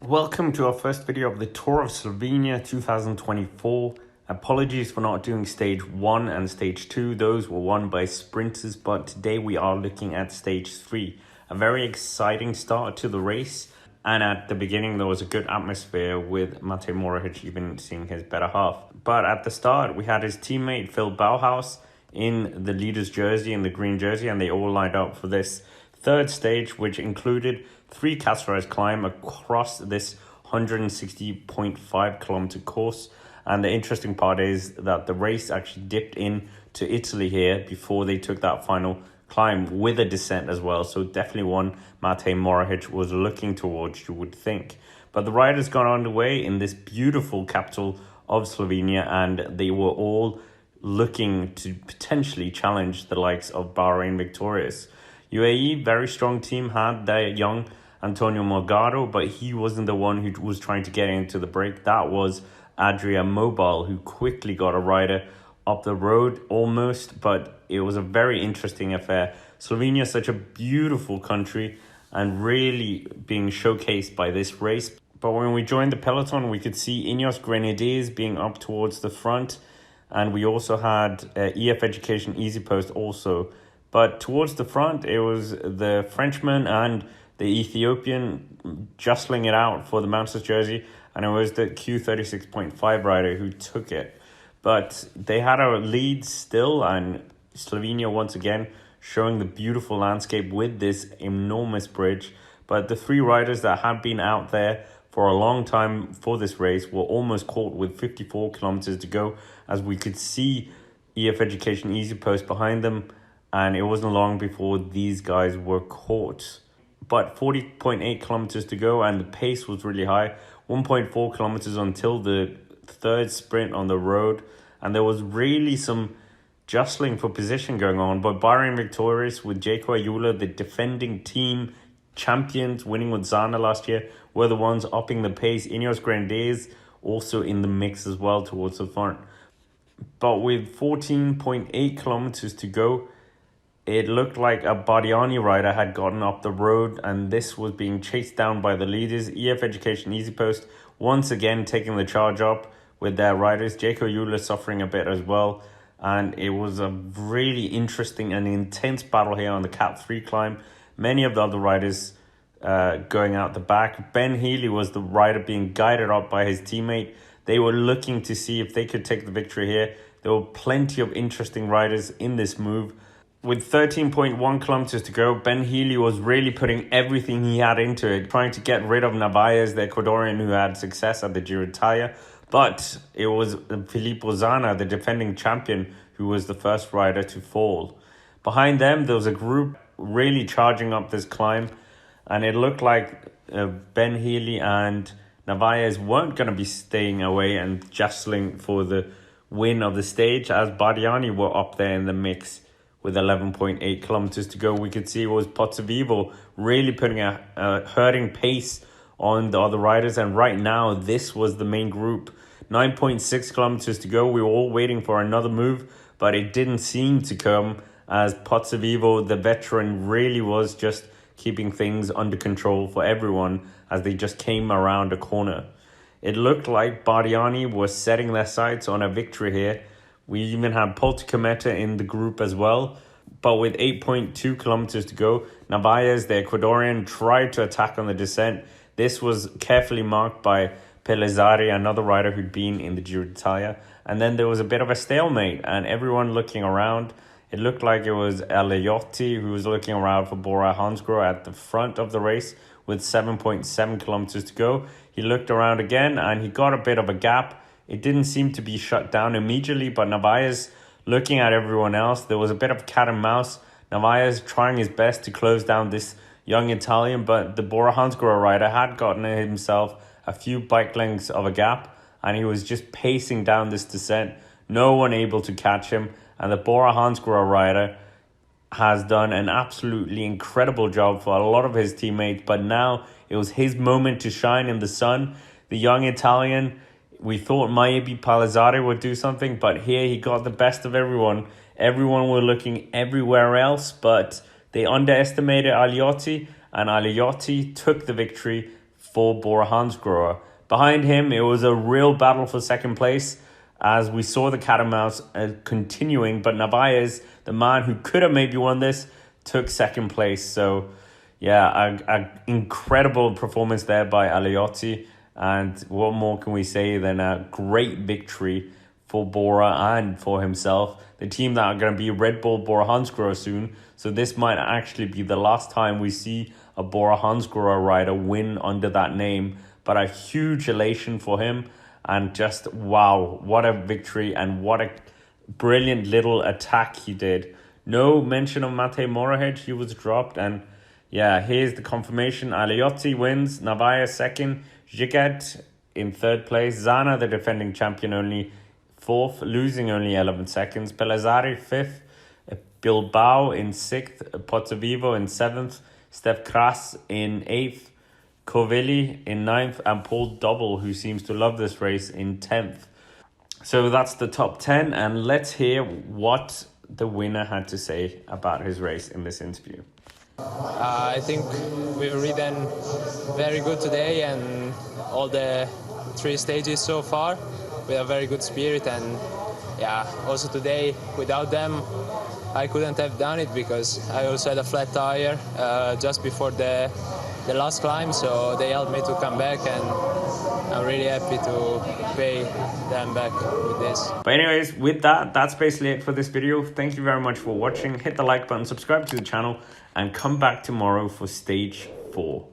Welcome to our first video of the Tour of Slovenia 2024. Apologies for not doing stage 1 and stage 2. Those were won by sprinters, but today we are looking at stage 3. A very exciting start to the race, and at the beginning there was a good atmosphere with Mohoric even seeing his better half. But at the start we had his teammate Phil Bauhaus in the leader's jersey, in the green jersey, and they all lined up for this third stage, which included 3 categorized climb across this 160.5 kilometer course. And the interesting part is that the race actually dipped in to Italy here before they took that final climb with a descent as well. So definitely one Mohoric was looking towards, you would think. But the ride has gone underway in this beautiful capital of Slovenia, and they were all looking to potentially challenge the likes of Bahrain Victorious. UAE, very strong team, had their young Antonio Morgado, but he wasn't the one who was trying to get into the break. That was Adria Mobile, who quickly got a rider up the road almost, but it was a very interesting affair. Slovenia is such a beautiful country and really being showcased by this race. But when we joined the peloton, we could see Ineos Grenadiers being up towards the front, and we also had EF Education Easy Post also. But towards the front, it was the Frenchman and the Ethiopian jostling it out for the Mountains jersey, and it was the Q36.5 rider who took it. But they had a lead still, and Slovenia once again showing the beautiful landscape with this enormous bridge. But the 3 riders that had been out there for a long time for this race were almost caught with 54 kilometers to go, as we could see EF Education Easy Post behind them. And it wasn't long before these guys were caught. But 40.8 kilometers to go, and the pace was really high. 1.4 kilometers until the third sprint on the road. And there was really some jostling for position going on. But Bahrain Victorious with Jayco Ayula, the defending team champions, winning with Zana last year, were the ones upping the pace. Ineos Grenadiers also in the mix as well towards the front. But with 14.8 kilometers to go, it looked like a Bardiani rider had gotten up the road, and this was being chased down by the leaders. EF Education Easy Post once again taking the charge up with their riders. Jayco Ayula suffering a bit as well. And it was a really interesting and intense battle here on the Cat 3 climb. Many of the other riders going out the back. Ben Healy was the rider being guided up by his teammate. They were looking to see if they could take the victory here. There were plenty of interesting riders in this move. With 13.1 kilometers to go, Ben Healy was really putting everything he had into it, trying to get rid of Narvaez, the Ecuadorian who had success at the Giro d'Italia. But it was Filippo Zana, the defending champion, who was the first rider to fall. Behind them, there was a group really charging up this climb, and it looked like Ben Healy and Narvaez weren't going to be staying away and jostling for the win of the stage, as Bardiani were up there in the mix. With 11.8 kilometers to go, we could see it was Pozzovivo really putting a hurting pace on the other riders. And right now, this was the main group. 9.6 kilometers to go. We were all waiting for another move, but it didn't seem to come, as Pozzovivo, the veteran, really was just keeping things under control for everyone as they just came around a corner. It looked like Bardiani was setting their sights on a victory here. We even had Polticometa in the group as well. But with 8.2 kilometers to go, Narvaez, the Ecuadorian, tried to attack on the descent. This was carefully marked by Pellizzari, another rider who'd been in the Giro d'Italia. And then there was a bit of a stalemate, and everyone looking around. It looked like it was Aliotti who was looking around for Bora Hansgrohe at the front of the race with 7.7 kilometers to go. He looked around again, and he got a bit of a gap. It didn't seem to be shut down immediately, but Narvaez looking at everyone else. There was a bit of cat and mouse. Narvaez trying his best to close down this young Italian, but the Bora Hansgrohe rider had gotten himself a few bike lengths of a gap, and he was just pacing down this descent. No one able to catch him, and the Bora Hansgrohe rider has done an absolutely incredible job for a lot of his teammates, but now it was his moment to shine in the sun. The young Italian, we thought maybe Pellizzari would do something, but here he got the best of everyone. Everyone were looking everywhere else, but they underestimated Aliotti, and Aliotti took the victory for Bora Hansgrohe. Behind him, it was a real battle for second place, as we saw the cat and mouse continuing, but Narvaez, the man who could have maybe won this, took second place. So yeah, an incredible performance there by Aliotti, and what more can we say than a great victory for Bora and for himself. The team that are going to be Red Bull Bora Hansgrohe soon, so this might actually be the last time we see a Bora Hansgrohe rider win under that name, but a huge elation for him. And just, wow, what a victory and what a brilliant little attack he did. No mention of Matej Mohoric, he was dropped. And yeah, here's the confirmation. Aliotti wins, Narvaez second, Žiget in third place, Zana, the defending champion, only fourth, losing only 11 seconds, Pelazari fifth, Bilbao in sixth, Pozzovivo in seventh, Steph Kras in eighth, Covelli in ninth, and Paul Double, who seems to love this race, in 10th. So that's the top 10, and let's hear what the winner had to say about his race in this interview. I think we've ridden very good today, and all the 3 stages so far with a very good spirit. And yeah, also today without them I couldn't have done it, because I also had a flat tire just before the last climb, so they helped me to come back, and I'm really happy to pay them back with this. But anyways, with that, that's basically it for this video. Thank you very much for watching. Hit the like button, subscribe to the channel, and come back tomorrow for stage 4.